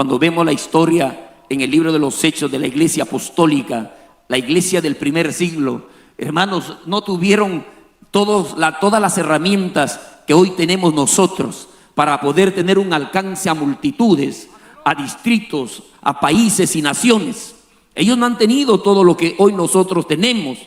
Cuando vemos la historia en el libro de los Hechos de la iglesia apostólica, la iglesia del primer siglo, hermanos, no tuvieron todas las herramientas que hoy tenemos nosotros para poder tener un alcance a multitudes, a distritos, a países y naciones. Ellos no han tenido todo lo que hoy nosotros tenemos,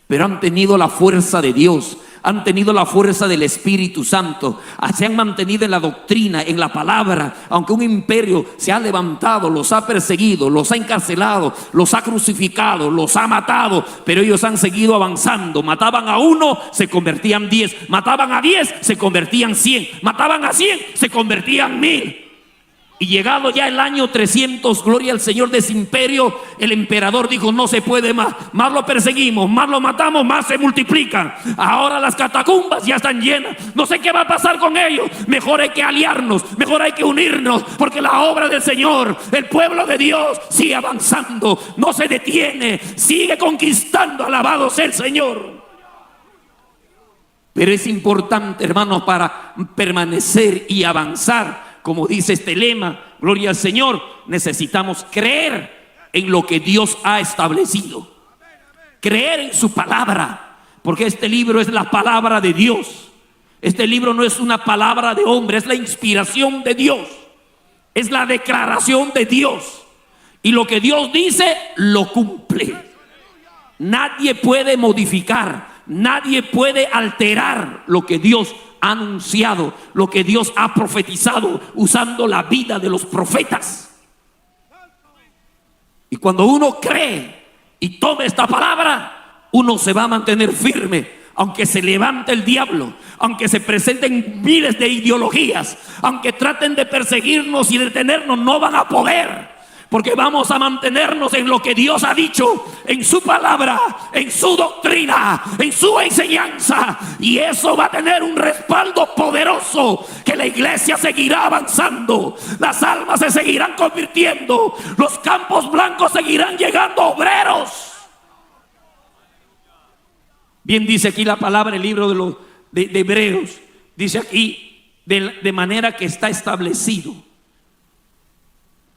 pero han tenido la fuerza de Dios, han tenido la fuerza del Espíritu Santo, se han mantenido en la doctrina, en la palabra. Aunque un imperio se ha levantado, los ha perseguido, los ha encarcelado, los ha crucificado, los ha matado, pero ellos han seguido avanzando. Mataban a uno, se convertían 10, mataban a 10, se convertían 100, mataban a 100, se convertían 1000. Y llegado ya el año 300, gloria al Señor, de ese imperio, el emperador dijo: no se puede más, más lo perseguimos, más lo matamos, más se multiplican. Ahora las catacumbas ya están llenas, no sé qué va a pasar con ellos. Mejor hay que aliarnos, mejor hay que unirnos, porque la obra del Señor, el pueblo de Dios, sigue avanzando, no se detiene, sigue conquistando. Alabado sea el Señor. Pero es importante, hermanos, para permanecer y avanzar, como dice este lema, gloria al Señor, necesitamos creer en lo que Dios ha establecido, creer en su palabra, porque este libro es la palabra de Dios. Este libro no es una palabra de hombre, es la inspiración de Dios, es la declaración de Dios, y lo que Dios dice lo cumple. Nadie puede modificar, nadie puede alterar lo que Dios ha anunciado, lo que Dios ha profetizado usando la vida de los profetas. Y cuando uno cree y toma esta palabra, uno se va a mantener firme, aunque se levante el diablo, aunque se presenten miles de ideologías, aunque traten de perseguirnos y detenernos, no van a poder. Porque vamos a mantenernos en lo que Dios ha dicho, en su palabra, en su doctrina, en su enseñanza. Y eso va a tener un respaldo poderoso, que la iglesia seguirá avanzando, las almas se seguirán convirtiendo, los campos blancos seguirán llegando obreros. Bien dice aquí la palabra, el libro de Hebreos, dice aquí, de manera que está establecido.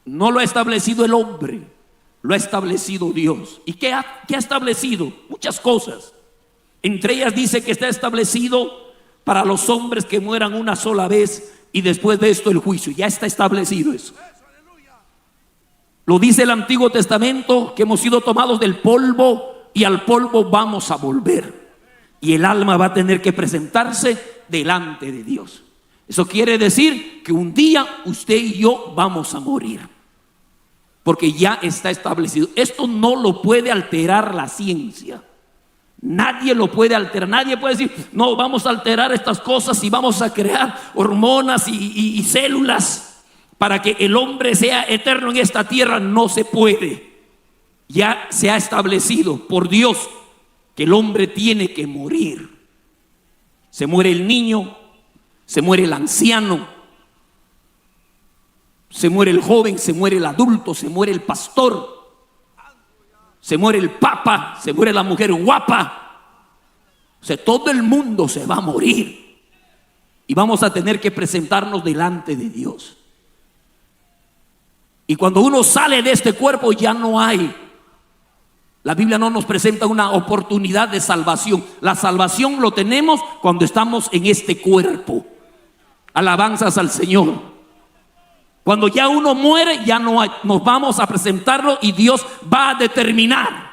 No lo ha establecido el hombre, lo ha establecido Dios. ¿Y qué ha establecido? Muchas cosas. Entre ellas dice que está establecido para los hombres que mueran una sola vez y después de esto el juicio. Ya está establecido eso. Lo dice el Antiguo Testamento, que hemos sido tomados del polvo y al polvo vamos a volver. Y el alma va a tener que presentarse delante de Dios. Eso quiere decir que un día usted y yo vamos a morir, porque ya está establecido. Esto no lo puede alterar la ciencia. Nadie lo puede alterar. Nadie puede decir: no, vamos a alterar estas cosas y vamos a crear hormonas y células para que el hombre sea eterno en esta tierra. No se puede. Ya se ha establecido por Dios que el hombre tiene que morir. Se muere el niño, se muere el anciano, se muere el joven, se muere el adulto, se muere el pastor, se muere el papa, se muere la mujer guapa. O sea, todo el mundo se va a morir y vamos a tener que presentarnos delante de Dios. Y cuando uno sale de este cuerpo ya no hay, la Biblia no nos presenta una oportunidad de salvación. La salvación lo tenemos cuando estamos en este cuerpo. Alabanzas al Señor. Cuando ya uno muere, ya no hay, nos vamos a presentarlo y Dios va a determinar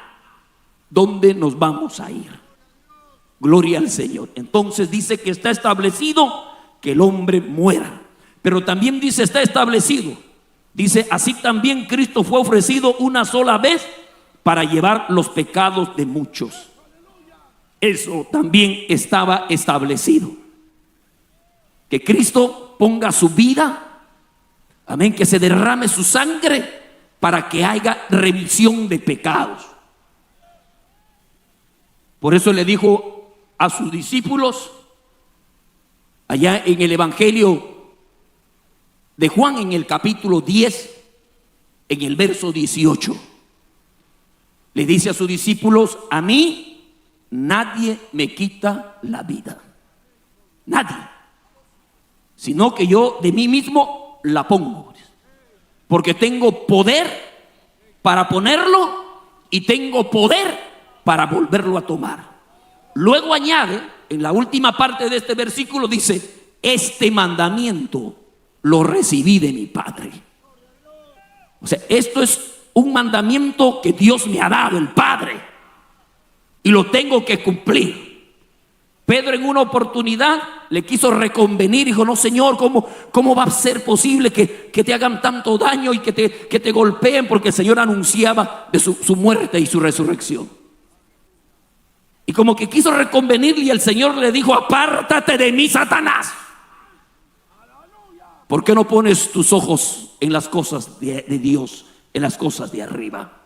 dónde nos vamos a ir. Gloria al Señor. Entonces dice que está establecido que el hombre muera, pero también dice está establecido, dice: así también Cristo fue ofrecido una sola vez para llevar los pecados de muchos. Eso también estaba establecido, que Cristo ponga su vida, amén, que se derrame su sangre para que haya remisión de pecados. Por eso le dijo a sus discípulos allá en el Evangelio de Juan, en el capítulo 10, en el verso 18, le dice a sus discípulos: a mí nadie me quita la vida, nadie, sino que yo de mí mismo la pongo. porque tengo poder para ponerlo y tengo poder para volverlo a tomar. Luego añade, en la última parte de este versículo dice: este mandamiento lo recibí de mi Padre. O sea, esto es un mandamiento que Dios me ha dado, el Padre, y lo tengo que cumplir. Pedro en una oportunidad le quiso reconvenir, dijo: no, Señor, ¿cómo va a ser posible que te hagan tanto daño y que te golpeen? Porque el Señor anunciaba de su muerte y su resurrección. Y como que quiso reconvenirle, y el Señor le dijo: apártate de mí, Satanás. ¿Por qué no pones tus ojos en las cosas de Dios, en las cosas de arriba?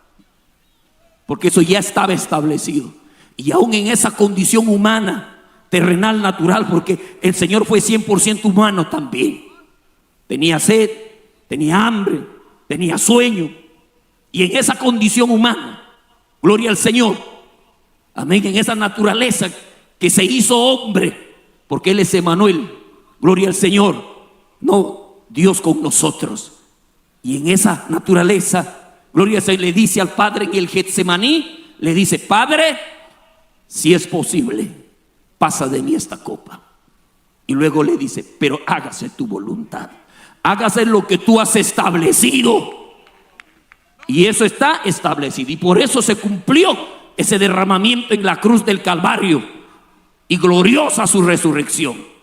Porque eso ya estaba establecido. Y aún en esa condición humana, terrenal, natural, porque el Señor fue 100% humano también. Tenía sed, tenía hambre, tenía sueño. Y en esa condición humana, gloria al Señor, amén, en esa naturaleza que se hizo hombre, porque Él es Emanuel, gloria al Señor, no, Dios con nosotros. Y en esa naturaleza, gloria al Señor, le dice al Padre en el Getsemaní, le dice: Padre, si es posible, pasa de mí esta copa. Y luego le dice: pero hágase tu voluntad, hágase lo que tú has establecido. Y eso está establecido, y por eso se cumplió ese derramamiento en la cruz del Calvario, y gloriosa su resurrección.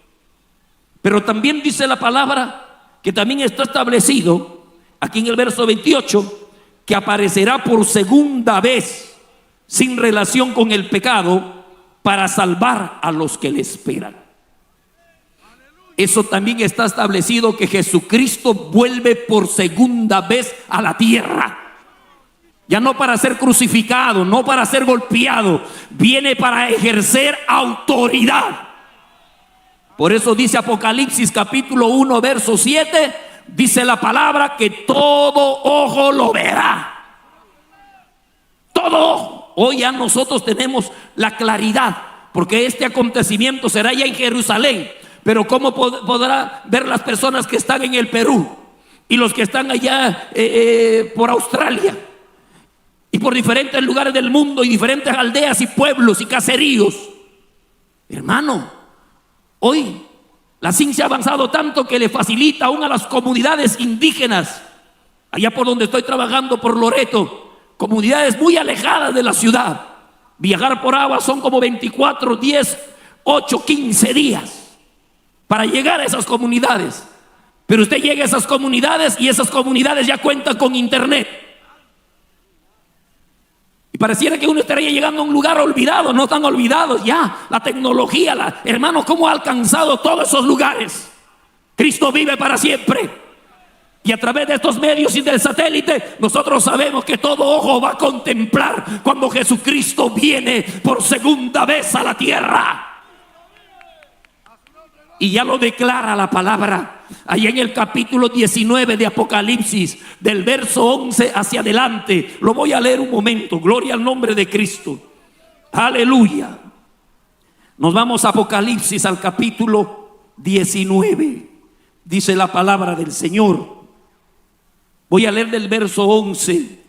Pero también dice la palabra que también está establecido aquí en el verso 28 que aparecerá por segunda vez sin relación con el pecado para salvar a los que le esperan. Eso también está establecido, que Jesucristo vuelve por segunda vez a la tierra. Ya no para ser crucificado, no para ser golpeado, viene para ejercer autoridad. Por eso dice Apocalipsis capítulo 1 verso 7, dice la palabra que todo ojo lo verá. Todo ojo. Hoy ya nosotros tenemos la claridad, porque este acontecimiento será ya en Jerusalén. Pero ¿cómo podrá ver las personas que están en el Perú y los que están allá por Australia y por diferentes lugares del mundo y diferentes aldeas y pueblos y caseríos? Hermano, hoy la ciencia ha avanzado tanto que le facilita aún a las comunidades indígenas, allá por donde estoy trabajando, por Loreto, comunidades muy alejadas de la ciudad. Viajar por agua son como 24, 10, 8, 15 días para llegar a esas comunidades. Pero usted llega a esas comunidades y esas comunidades ya cuentan con internet. Y pareciera que uno estaría llegando a un lugar olvidado. No están olvidados ya. La tecnología, hermano, ¿cómo ha alcanzado todos esos lugares? Cristo vive para siempre. Y a través de estos medios y del satélite, nosotros sabemos que todo ojo va a contemplar cuando Jesucristo viene por segunda vez a la tierra. Y ya lo declara la palabra allá en el capítulo 19 de Apocalipsis, del verso 11 hacia adelante. Lo voy a leer un momento. Gloria al nombre de Cristo. Aleluya. Nos vamos a Apocalipsis, al capítulo 19. Dice la palabra del Señor. Voy a leer del verso 11.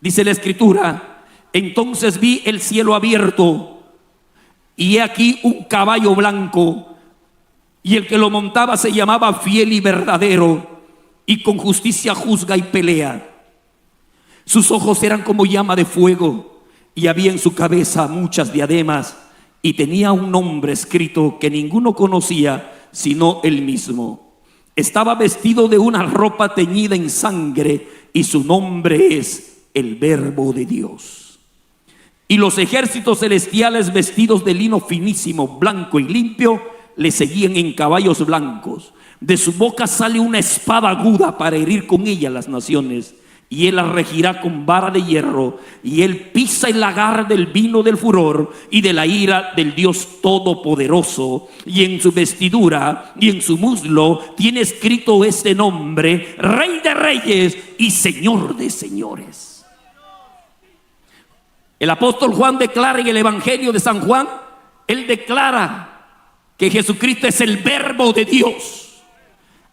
Dice la escritura: entonces vi el cielo abierto, y he aquí un caballo blanco, y el que lo montaba se llamaba Fiel y Verdadero, y con justicia juzga y pelea. Sus ojos eran como llama de fuego, y había en su cabeza muchas diademas, y tenía un nombre escrito que ninguno conocía sino él mismo. Estaba vestido de una ropa teñida en sangre, y su nombre es el Verbo de Dios. Y los ejércitos celestiales, vestidos de lino finísimo, blanco y limpio, le seguían en caballos blancos. De su boca sale una espada aguda para herir con ella las naciones, y él las regirá con vara de hierro, y él pisa el lagar del vino del furor y de la ira del Dios Todopoderoso. Y en su vestidura y en su muslo tiene escrito este nombre: Rey de Reyes y Señor de Señores. El apóstol Juan declara en el Evangelio de San Juan, él declara que Jesucristo es el Verbo de Dios.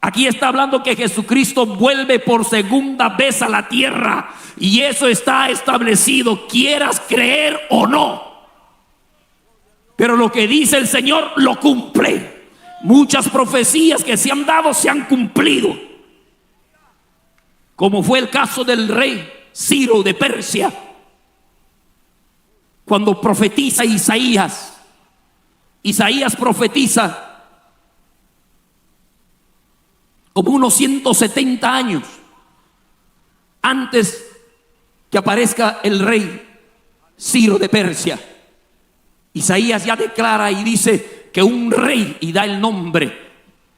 Aquí está hablando que Jesucristo vuelve por segunda vez a la tierra, y eso está establecido, quieras creer o no. Pero lo que dice el Señor lo cumple. Muchas profecías que se han dado se han cumplido, como fue el caso del rey Ciro de Persia, cuando profetiza Isaías. Isaías profetiza como unos 170 años antes que aparezca el rey Ciro de Persia. Isaías ya declara y dice que un rey, y da el nombre,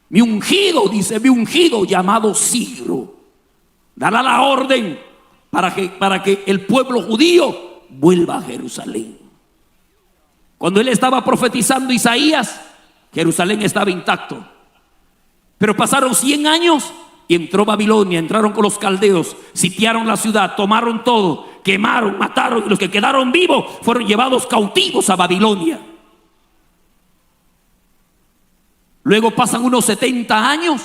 mi ungido, dice, mi ungido llamado Ciro, dará la orden para que el pueblo judío vuelva a Jerusalén. Cuando él estaba profetizando Isaías, Jerusalén estaba intacto. Pero pasaron 100 años y entró Babilonia, entraron con los caldeos, sitiaron la ciudad, tomaron todo, quemaron, mataron, y los que quedaron vivos fueron llevados cautivos a Babilonia. Luego pasan unos 70 años,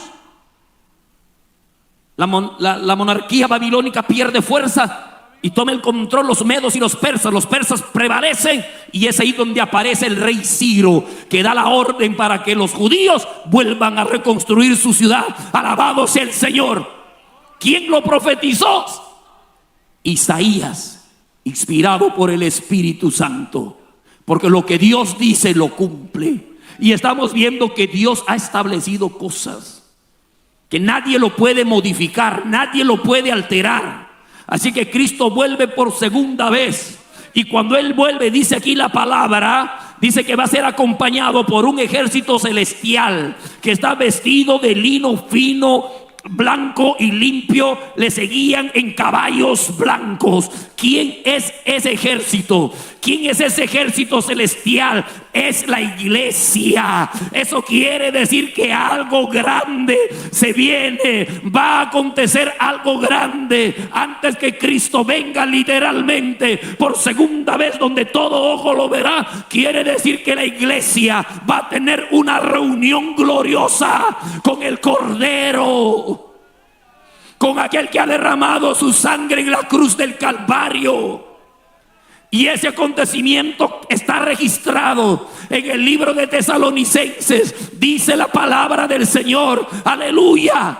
la monarquía babilónica pierde fuerza y toma el control los medos y los persas prevalecen, y es ahí donde aparece el rey Ciro, que da la orden para que los judíos vuelvan a reconstruir su ciudad. Alabado sea el Señor. ¿Quién lo profetizó? Isaías, inspirado por el Espíritu Santo, porque lo que Dios dice lo cumple. Y estamos viendo que Dios ha establecido cosas que nadie lo puede modificar, nadie lo puede alterar. Así que Cristo vuelve por segunda vez, y cuando Él vuelve, dice aquí la palabra, dice que va a ser acompañado por un ejército celestial que está vestido de lino fino, blanco y limpio. Le seguían en caballos blancos. ¿Quién es ese ejército? ¿Quién es ese ejército celestial? Es la iglesia. Eso quiere decir que algo grande se viene. Va a acontecer algo grande antes que Cristo venga literalmente por segunda vez, donde todo ojo lo verá. Quiere decir que la iglesia va a tener una reunión gloriosa con el Cordero, con aquel que ha derramado su sangre en la cruz del Calvario. Y ese acontecimiento está registrado en el libro de Tesalonicenses. Dice la palabra del Señor, aleluya.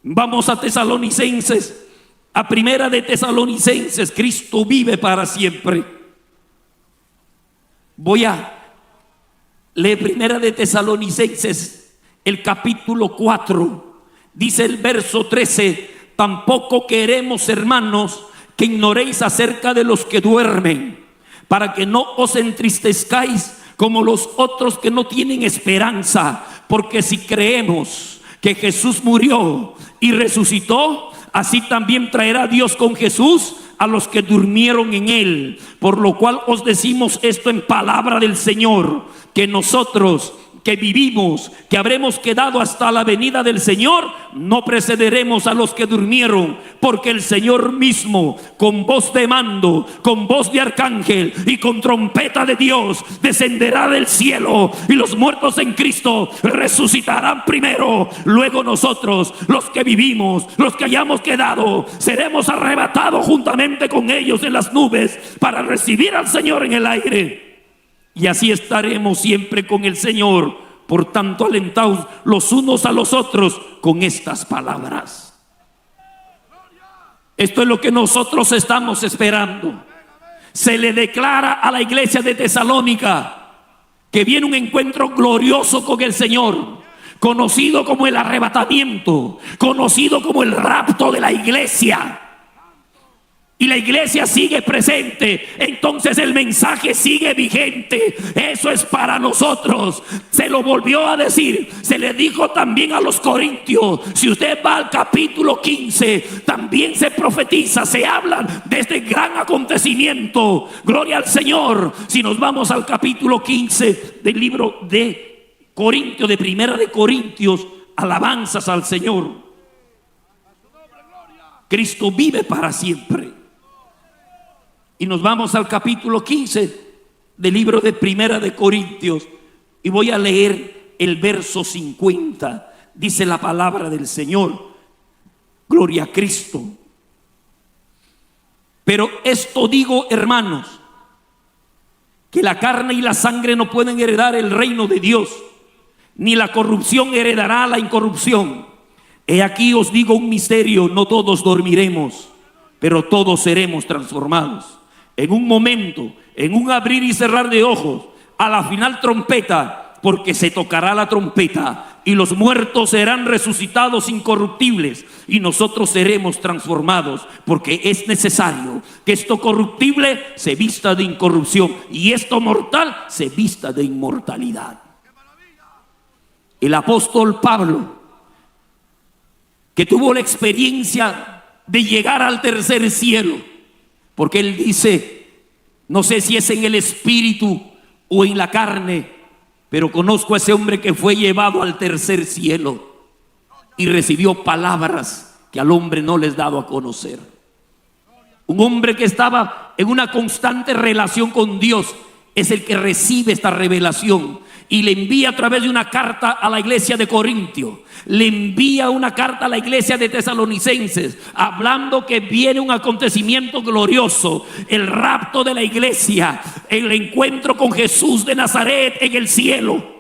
Vamos a Tesalonicenses, a primera de Tesalonicenses. Cristo vive para siempre. Voy a leer primera de Tesalonicenses, el capítulo 4. Dice el verso 13: tampoco queremos, hermanos, que ignoréis acerca de los que duermen, para que no os entristezcáis como los otros que no tienen esperanza. Porque si creemos que Jesús murió y resucitó, así también traerá Dios con Jesús a los que durmieron en Él. Por lo cual os decimos esto en palabra del Señor, que nosotros que vivimos, que habremos quedado hasta la venida del Señor, no precederemos a los que durmieron, porque el Señor mismo, con voz de mando, con voz de arcángel y con trompeta de Dios, descenderá del cielo, y los muertos en Cristo resucitarán primero. Luego nosotros, los que vivimos, los que hayamos quedado, seremos arrebatados juntamente con ellos en las nubes para recibir al Señor en el aire. Y así estaremos siempre con el Señor. Por tanto, alentaos los unos a los otros con estas palabras. Esto es lo que nosotros estamos esperando. Se le declara a la iglesia de Tesalónica que viene un encuentro glorioso con el Señor, conocido como el arrebatamiento, conocido como el rapto de la iglesia. Y la iglesia sigue presente, entonces el mensaje sigue vigente. Eso es para nosotros. Se lo volvió a decir, se le dijo también a los corintios. Si usted va al capítulo 15, también se profetiza, se habla de este gran acontecimiento. Gloria al Señor. Si nos vamos al capítulo 15 del libro de Corintios, de primera de Corintios, alabanzas al Señor. Cristo vive para siempre. Y nos vamos al capítulo 15 del libro de primera de Corintios, y voy a leer el verso 50. dice la palabra del Señor. Gloria a Cristo. Pero esto digo, hermanos, que la carne y la sangre no pueden heredar el reino de Dios, ni la corrupción heredará la incorrupción. He aquí os digo un misterio: no todos dormiremos, pero todos seremos transformados. En un momento, en un abrir y cerrar de ojos, a la final trompeta, porque se tocará la trompeta y los muertos serán resucitados incorruptibles y nosotros seremos transformados, porque es necesario que esto corruptible se vista de incorrupción y esto mortal se vista de inmortalidad. El apóstol Pablo, que tuvo la experiencia de llegar al tercer cielo, porque él dice, no sé si es en el espíritu o en la carne, pero conozco a ese hombre que fue llevado al tercer cielo y recibió palabras que al hombre no les dado a conocer. Un hombre que estaba en una constante relación con Dios es el que recibe esta revelación y le envía a través de una carta a la iglesia de Corintio, le envía una carta a la iglesia de Tesalonicenses, hablando que viene un acontecimiento glorioso, el rapto de la iglesia, el encuentro con Jesús de Nazaret en el cielo.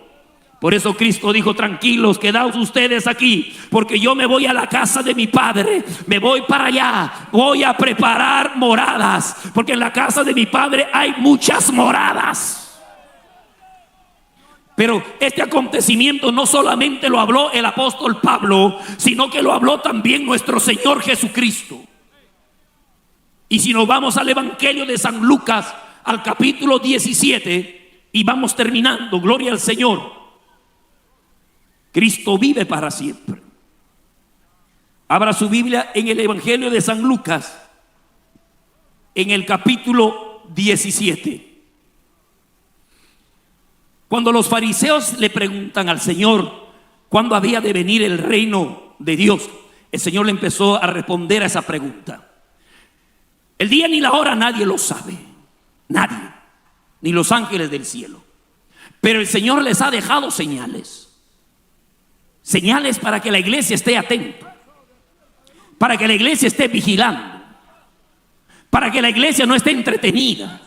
Por eso Cristo dijo: tranquilos, quedaos ustedes aquí, porque yo me voy a la casa de mi Padre, me voy para allá, voy a preparar moradas, porque en la casa de mi Padre hay muchas moradas. Pero este acontecimiento no solamente lo habló el apóstol Pablo, sino que lo habló también nuestro Señor Jesucristo. Y si nos vamos al Evangelio de San Lucas, al capítulo 17, y vamos terminando, gloria al Señor. Cristo vive para siempre. Abra su Biblia en el Evangelio de San Lucas, en el capítulo 17. Cuando los fariseos le preguntan al Señor cuándo había de venir el reino de Dios, el Señor le empezó a responder a esa pregunta. El día ni la hora nadie lo sabe, nadie, ni los ángeles del cielo. Pero el Señor les ha dejado señales, señales para que la iglesia esté atenta, para que la iglesia esté vigilando, para que la iglesia no esté entretenida.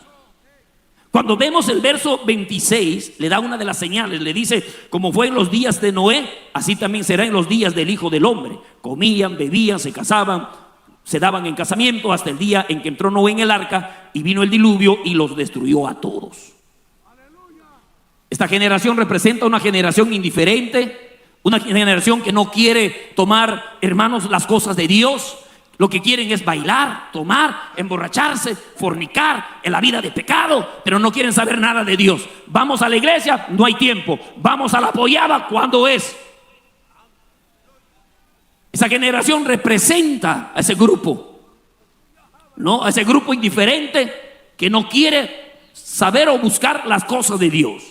Cuando vemos el verso 26, le da una de las señales, le dice: como fue en los días de Noé, así también será en los días del Hijo del Hombre. Comían, bebían, se casaban, se daban en casamiento hasta el día en que entró Noé en el arca y vino el diluvio y los destruyó a todos. Esta generación representa una generación indiferente, una generación que no quiere tomar, hermanos, las cosas de Dios. Lo que quieren es bailar, tomar, emborracharse, fornicar en la vida de pecado, pero no quieren saber nada de Dios. Vamos a la iglesia, no hay tiempo. Vamos a la pollada, ¿cuándo es? Esa generación representa a ese grupo, ¿no? A ese grupo indiferente que no quiere saber o buscar las cosas de Dios.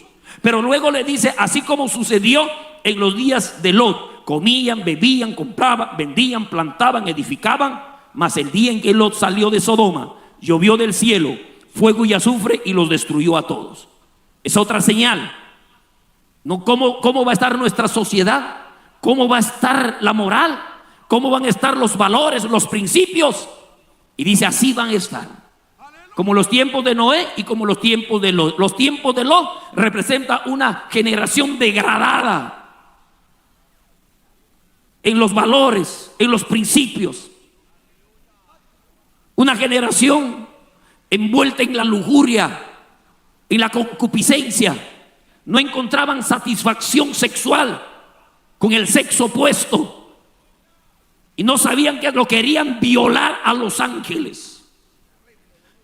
Pero luego le dice: así como sucedió en los días de Lot. Comían, bebían, compraban, vendían, plantaban, edificaban. Mas el día en que Lot salió de Sodoma, llovió del cielo fuego y azufre y los destruyó a todos. Es otra señal, ¿no? ¿Cómo va a estar nuestra sociedad? ¿Cómo va a estar la moral? ¿Cómo van a estar los valores, los principios? Y dice: así van a estar, como los tiempos de Noé y como los tiempos de Lot. Los tiempos de Lot representa una generación degradada en los valores, en los principios. Una generación envuelta en la lujuria, en la concupiscencia. No encontraban satisfacción sexual con el sexo opuesto y no sabían que lo querían violar a los ángeles.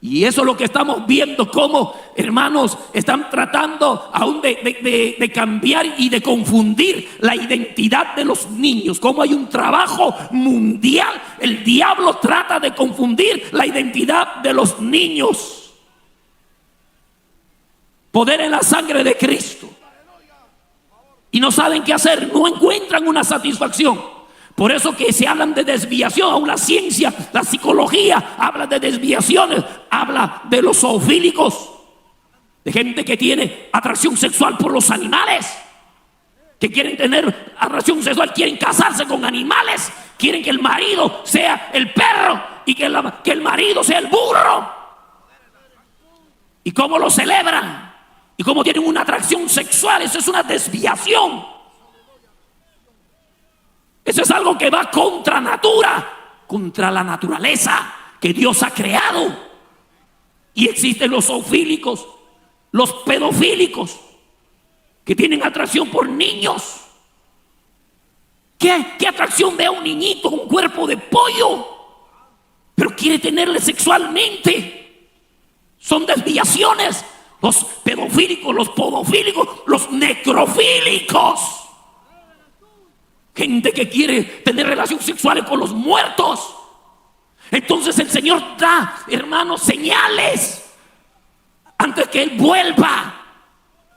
Y eso es lo que estamos viendo, cómo, hermanos, están tratando aún de cambiar y de confundir la identidad de los niños. Cómo hay un trabajo mundial. El diablo trata de confundir la identidad de los niños. Poder en la sangre de Cristo. Y no saben qué hacer, no encuentran una satisfacción. Por eso que se hablan de desviación. Aún la ciencia, la psicología habla de desviaciones, habla de los zoofílicos, de gente que tiene atracción sexual por los animales, que quieren tener atracción sexual, quieren casarse con animales, quieren que el marido sea el perro y que el marido sea el burro. ¿Y cómo lo celebran? ¿Y cómo tienen una atracción sexual? Eso es una desviación. Eso es algo que va contra la naturaleza que Dios ha creado. Y existen los zoofílicos, los pedofílicos, que tienen atracción por niños. ¿Qué atracción ve a un niñito con un cuerpo de pollo? Pero quiere tenerle sexualmente. Son desviaciones. Los pedofílicos, los podofílicos, los necrofílicos. Gente que quiere tener relaciones sexuales con los muertos. Entonces el Señor da, hermanos, señales antes que Él vuelva.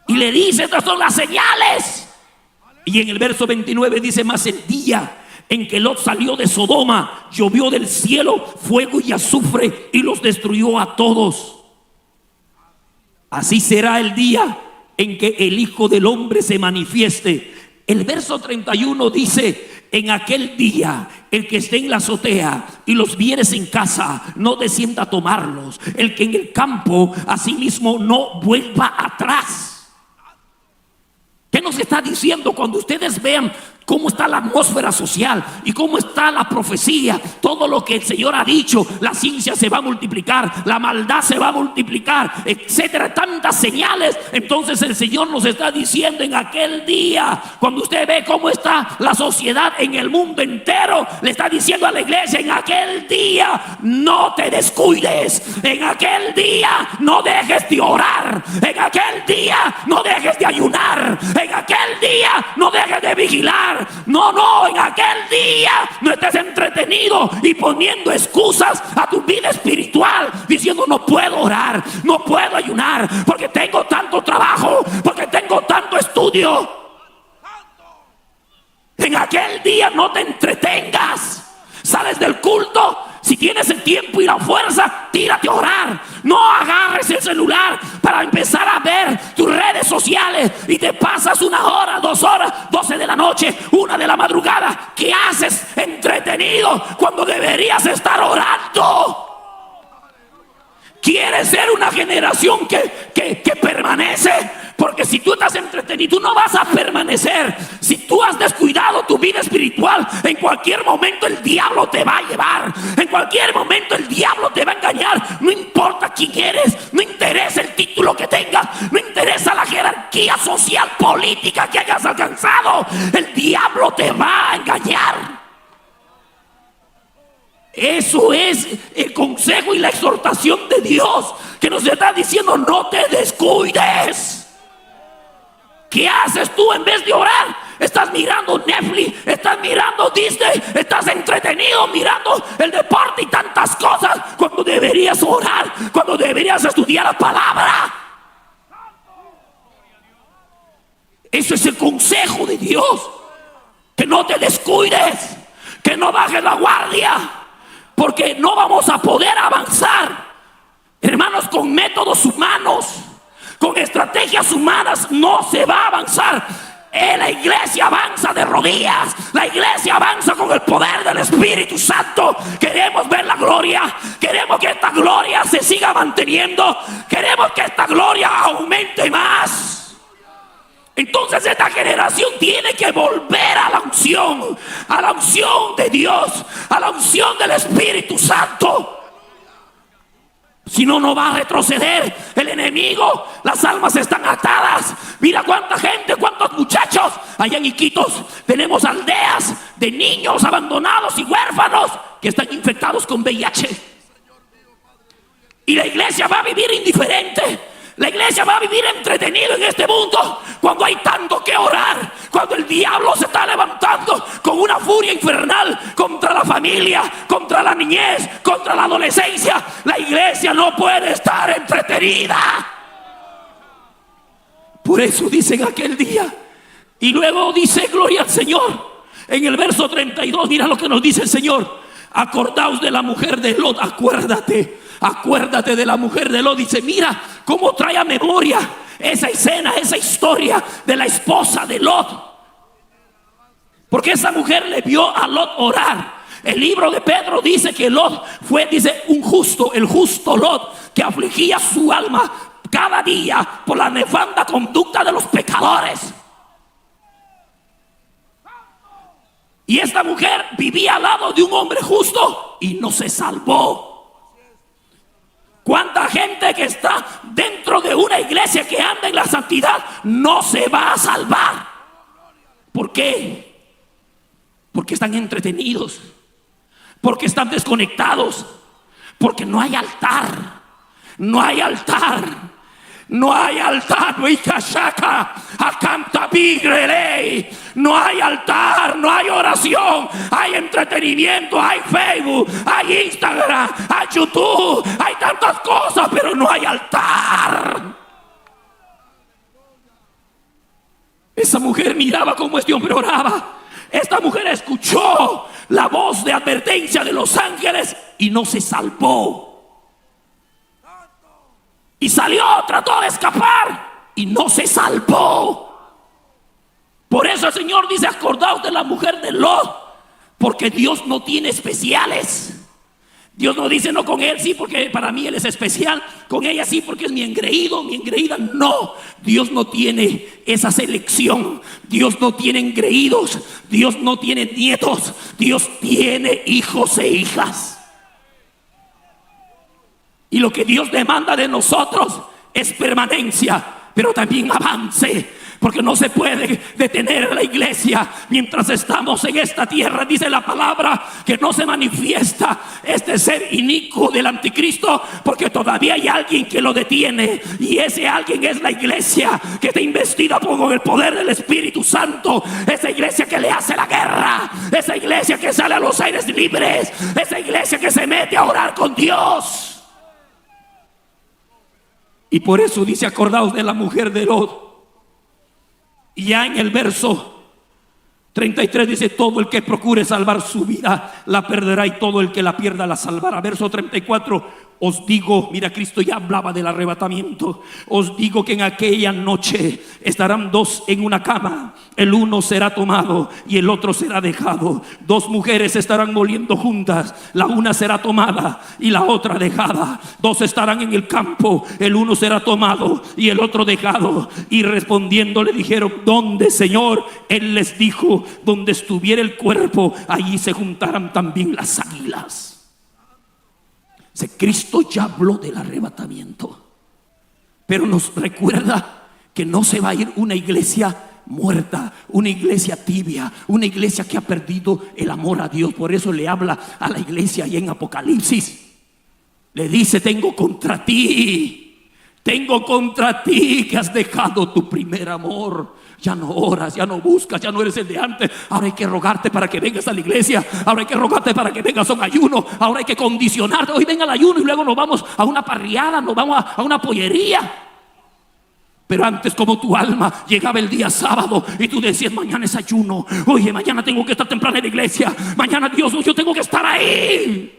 Y le dice, estas son las señales. Y en el verso 29 dice, mas el día en que Lot salió de Sodoma, llovió del cielo fuego y azufre y los destruyó a todos. Así será el día en que el Hijo del Hombre se manifieste. El verso 31 dice, en aquel día el que esté en la azotea y los bienes en casa no descienda a tomarlos, el que en el campo asimismo no vuelva atrás. ¿Qué nos está diciendo? Cuando ustedes vean cómo está la atmósfera social y cómo está la profecía, todo lo que el Señor ha dicho, la ciencia se va a multiplicar, la maldad se va a multiplicar, etcétera, tantas señales. Entonces el Señor nos está diciendo, en aquel día, cuando usted ve cómo está la sociedad en el mundo entero, le está diciendo a la iglesia, en aquel día no te descuides, en aquel día no dejes de orar, en aquel día no dejes de ayunar, en aquel día no dejes de vigilar. No, en aquel día no estés entretenido y poniendo excusas a tu vida espiritual, diciendo, no puedo orar, no puedo ayunar, porque tengo tanto trabajo, porque tengo tanto estudio. En aquel día no te entretengas. Sales del culto, si tienes el tiempo y la fuerza, tírate a orar. No agarres el celular para empezar a ver tus redes sociales y te pasas 1 hora, 2 horas, 12 de la noche, 1 de la madrugada. ¿Qué haces entretenido cuando deberías estar orando? ¿Quieres ser una generación que permanece? Porque si tú estás entretenido, tú no vas a permanecer. Si tú has descuidado tu vida espiritual, en cualquier momento el diablo te va a llevar. En cualquier momento el diablo te va a engañar. No importa quién eres, no interesa el título que tengas, no interesa la jerarquía social, política que hayas alcanzado. El diablo te va a engañar. Eso es el consejo y la exhortación de Dios, que nos está diciendo, no te descuides. ¿Qué haces tú en vez de orar? Estás mirando Netflix, estás mirando Disney, estás entretenido mirando el deporte y tantas cosas, cuando deberías orar, cuando deberías estudiar la palabra. Eso es el consejo de Dios, que no te descuides, que no bajes la guardia, porque no vamos a poder avanzar, hermanos, con métodos humanos. Con estrategias humanas no se va a avanzar. La iglesia avanza de rodillas. La iglesia avanza con el poder del Espíritu Santo. Queremos ver la gloria. Queremos que esta gloria se siga manteniendo. Queremos que esta gloria aumente más. Entonces esta generación tiene que volver a la unción de Dios, a la unción del Espíritu Santo. Si no, no va a retroceder el enemigo. Las almas están atadas. Mira cuánta gente, cuántos muchachos allá en Iquitos. Tenemos aldeas de niños abandonados y huérfanos que están infectados con VIH. Y la iglesia va a vivir indiferente. La iglesia va a vivir entretenido en este mundo, cuando hay tanto que orar, cuando el diablo se está levantando con una furia infernal contra la familia, contra la niñez, contra la adolescencia. La iglesia no puede estar entretenida. Por eso dice en aquel día, y luego dice, gloria al Señor, en el verso 32, mira lo que nos dice el Señor: acordaos de la mujer de Lot. Acuérdate de la mujer de Lot. Dice, mira cómo trae a memoria esa escena, esa historia de la esposa de Lot. Porque esa mujer le vio a Lot orar. El libro de Pedro dice que Lot fue, dice, un justo, el justo Lot, que afligía su alma cada día por la nefanda conducta de los pecadores. Y esta mujer vivía al lado de un hombre justo y no se salvó. ¿Cuánta gente que está dentro de una iglesia que anda en la santidad no se va a salvar? ¿Por qué? Porque están entretenidos, porque están desconectados, porque no hay altar. No hay altar. No hay altar. No hay altar, no hay oración. Hay entretenimiento, hay Facebook, hay Instagram, hay YouTube, hay tantas cosas, pero no hay altar. Esa mujer miraba como este hombre oraba. Esta mujer escuchó la voz de advertencia de los ángeles y no se salvó. Y salió, trató de escapar y no se salvó. Por eso el Señor dice: acordaos de la mujer de Lot, porque Dios no tiene especiales. Dios no dice: no, con él sí porque para mí él es especial, con ella sí porque es mi engreído, mi engreída. No, Dios no tiene esa selección. Dios no tiene engreídos, Dios no tiene nietos, Dios tiene hijos e hijas. Y lo que Dios demanda de nosotros es permanencia, pero también avance. Porque no se puede detener la iglesia mientras estamos en esta tierra. Dice la palabra que no se manifiesta este ser inicuo del anticristo, porque todavía hay alguien que lo detiene. Y ese alguien es la iglesia que está investida con el poder del Espíritu Santo. Esa iglesia que le hace la guerra. Esa iglesia que sale a los aires libres. Esa iglesia que se mete a orar con Dios. Y por eso dice: acordaos de la mujer de Lot. Y ya en el verso 33 dice: todo el que procure salvar su vida la perderá, y todo el que la pierda la salvará. Verso 34: os digo, mira, Cristo ya hablaba del arrebatamiento. Os digo que en aquella noche estarán dos en una cama, el uno será tomado y el otro será dejado. Dos mujeres estarán moliendo juntas, la una será tomada y la otra dejada. Dos estarán en el campo, el uno será tomado y el otro dejado. Y respondiendo le dijeron: ¿dónde, Señor? Él les dijo: donde estuviera el cuerpo, allí se juntarán también las águilas. Cristo ya habló del arrebatamiento, pero nos recuerda que no se va a ir una iglesia muerta, una iglesia tibia, una iglesia que ha perdido el amor a Dios. Por eso le habla a la iglesia y en Apocalipsis le dice: tengo contra ti que has dejado tu primer amor. Ya no oras, ya no buscas, ya no eres el de antes. Ahora hay que rogarte para que vengas a la iglesia. Ahora hay que rogarte para que vengas a un ayuno. Ahora hay que condicionarte: hoy venga al ayuno y luego nos vamos a una parriada, nos vamos a una pollería. Pero antes, como tu alma llegaba el día sábado y tú decías: mañana es ayuno, oye, mañana tengo que estar temprano en la iglesia, mañana, Dios, yo tengo que estar ahí.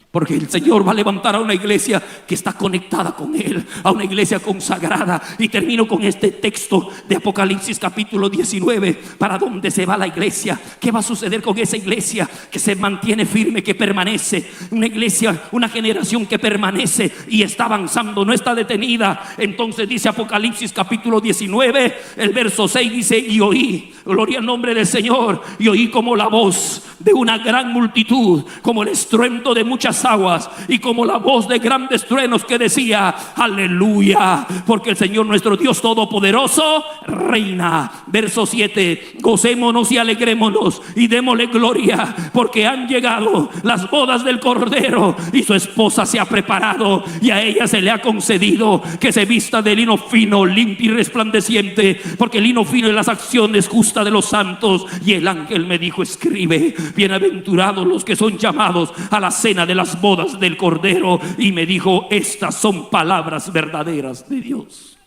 Porque el Señor va a levantar a una iglesia que está conectada con Él, a una iglesia consagrada. Y termino con este texto de Apocalipsis capítulo 19. ¿Para dónde se va la iglesia? ¿Qué va a suceder con esa iglesia que se mantiene firme, que permanece? Una iglesia, una generación que permanece y está avanzando, no está detenida. Entonces dice Apocalipsis capítulo 19, el verso 6 dice: y oí, gloria al nombre del Señor, y oí como la voz de una gran multitud, como el estruendo de muchas aguas, y como la voz de grandes truenos que decía: aleluya, porque el Señor nuestro Dios todopoderoso reina. Verso 7: gocémonos y alegrémonos y démosle gloria, porque han llegado las bodas del Cordero y su esposa se ha preparado, y a ella se le ha concedido que se vista de lino fino, limpio y resplandeciente, porque el lino fino es las acciones justas de los santos. Y el ángel me dijo: escribe: bienaventurados los que son llamados a la cena de las bodas del Cordero. Y me dijo: estas son palabras verdaderas de Dios.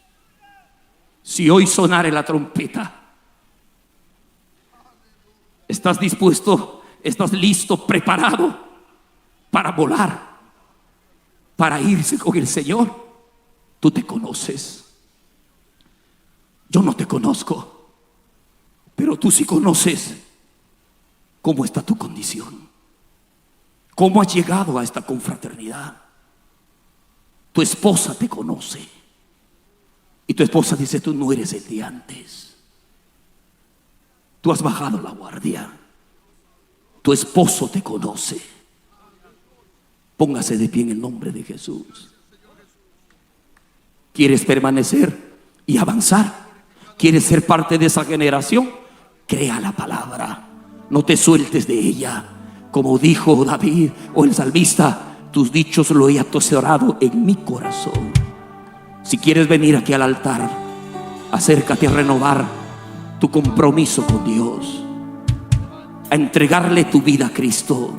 Si hoy sonare la trompeta, ¿estás dispuesto? ¿Estás listo, preparado para volar, para irse con el Señor? Tú te conoces. Yo no te conozco, Pero tú sí conoces cómo está tu condición, cómo has llegado a esta confraternidad. Tu esposa te conoce y tu esposa dice: tú no eres el de antes. Tú has bajado la guardia. Tu esposo te conoce. Póngase de pie en el nombre de Jesús. ¿Quieres permanecer y avanzar? ¿Quieres ser parte de esa generación? Crea la palabra, no te sueltes de ella. Como dijo David o el salmista: tus dichos lo he atesorado en mi corazón. Si quieres venir aquí al altar, acércate a renovar tu compromiso con Dios, a entregarle tu vida a Cristo,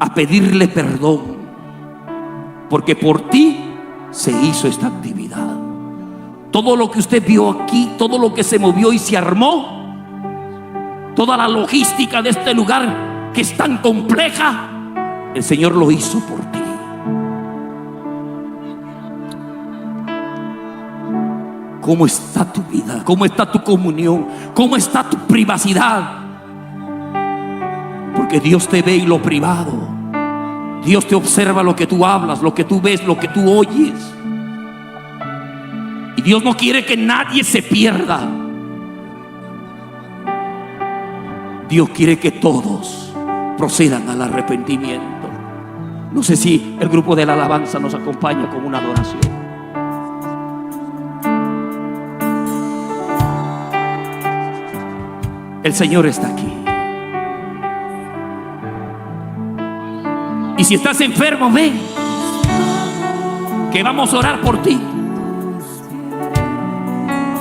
a pedirle perdón, porque por ti se hizo esta actividad. Todo lo que usted vio aquí, todo lo que se movió y se armó, toda la logística de este lugar que es tan compleja, el Señor lo hizo por ti. ¿Cómo está tu vida? ¿Cómo está tu comunión? ¿Cómo está tu privacidad? Porque Dios te ve en lo privado. Dios te observa lo que tú hablas, lo que tú ves, lo que tú oyes. Y Dios no quiere que nadie se pierda. Dios quiere que todos procedan al arrepentimiento. No sé si el grupo de la alabanza nos acompaña con una adoración. El Señor está aquí. Y si estás enfermo, ven, que vamos a orar por ti.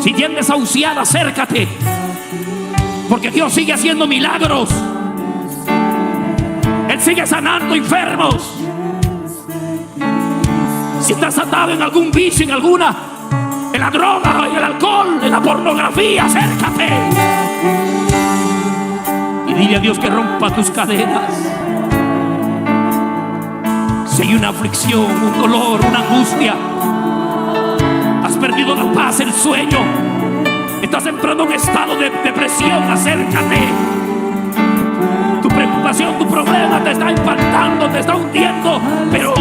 Si tienes desahuciada, acércate, porque Dios sigue haciendo milagros. Él sigue sanando enfermos. Si estás atado en algún vicio, en la droga, en el alcohol, en la pornografía, acércate y dile a Dios que rompa tus cadenas. Si hay una aflicción, un dolor, una angustia, has perdido la paz, el sueño, estás entrando en un estado de depresión, acércate. Tu preocupación, tu problema te está impactando, te está hundiendo, pero